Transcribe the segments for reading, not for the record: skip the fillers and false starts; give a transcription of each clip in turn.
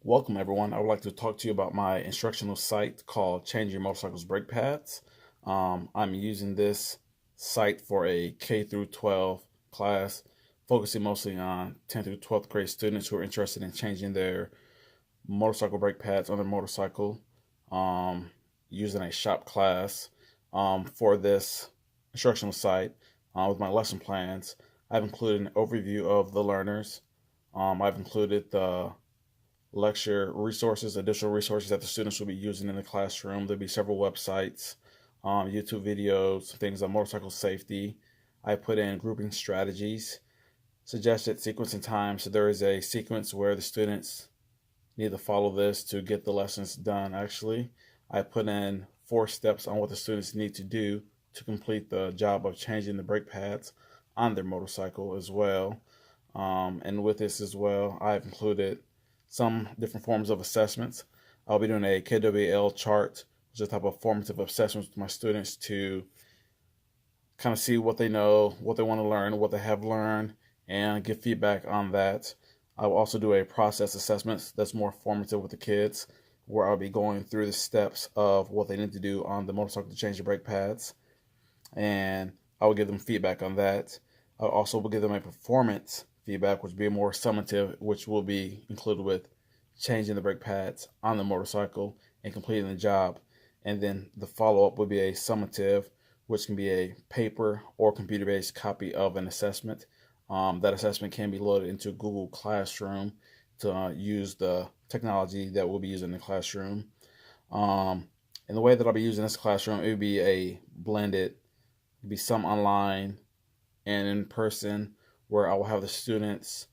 Welcome everyone. I would like to talk to you about my instructional site called Change Your Motorcycle's Brake Pads. I'm using this site for a K through 12 class, focusing mostly on 10th through 12th grade students who are interested in changing their motorcycle brake pads on their motorcycle, using a shop class. For this instructional site, with my lesson plans, I've included an overview of the learners. I've included the lecture resources, additional resources that the students will be using in the classroom. There'll be several websites, YouTube videos, things on motorcycle safety. I put in grouping strategies, suggested sequencing time. So there is a sequence where the students need to follow this to get the lessons done. Actually, I put in 4 steps on what the students need to do to complete the job of changing the brake pads on their motorcycle as well. And with this as well, I've included some different forms of assessments. I'll be doing a KWL chart, which is a type of formative assessments with my students to kind of see what they know, what they want to learn, what they have learned, and give feedback on that. I will also do a process assessment that's more formative with the kids, where I'll be going through the steps of what they need to do on the motorcycle to change the brake pads, and I will give them feedback on that. I also will give them a performance feedback, which will be more summative, which will be included with changing the brake pads on the motorcycle and completing the job. And then the follow up will be a summative, which can be a paper or computer based copy of an assessment. That assessment can be loaded into Google Classroom to use the technology that we'll be using in the classroom. And the way that I'll be using this classroom, it would be a blended, it'd be some online and in person, where I will have the students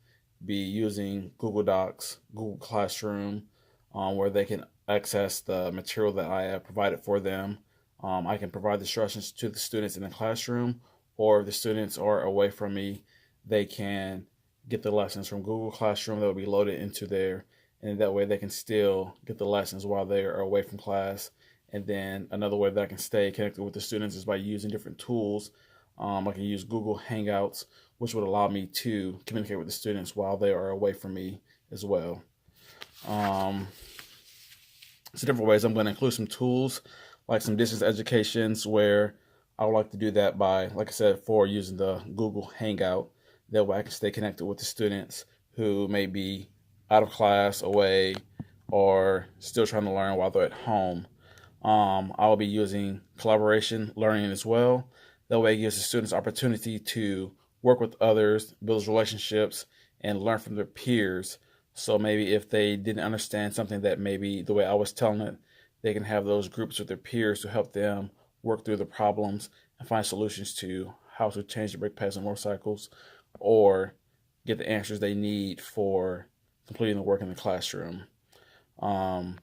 be using Google Docs, Google Classroom, where they can access the material that I have provided for them. I can provide the instructions to the students in the classroom, or if the students are away from me, they can get the lessons from Google Classroom that will be loaded into there, and that way they can still get the lessons while they are away from class. And then another way that I can stay connected with the students is by using different tools. I can use Google Hangouts, which would allow me to communicate with the students while they are away from me as well. Um, so different ways I'm going to include some tools, like some distance educations, where I would like to do that by, like I said, for using the Google Hangout. That way I can stay connected with the students who may be out of class, away, or still trying to learn while they're at home. I will be using collaboration learning as well. That way it gives the students opportunity to work with others, build relationships, and learn from their peers. So maybe if they didn't understand something that maybe the way I was telling it, they can have those groups with their peers to help them work through the problems and find solutions to how to change the brake pads on motorcycles, or get the answers they need for completing the work in the classroom. Um,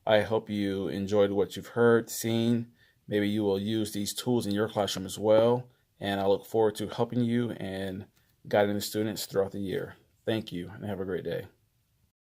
I hope you enjoyed what you've heard, seen. Maybe you will use these tools in your classroom as well. And I look forward to helping you and guiding the students throughout the year. Thank you and have a great day.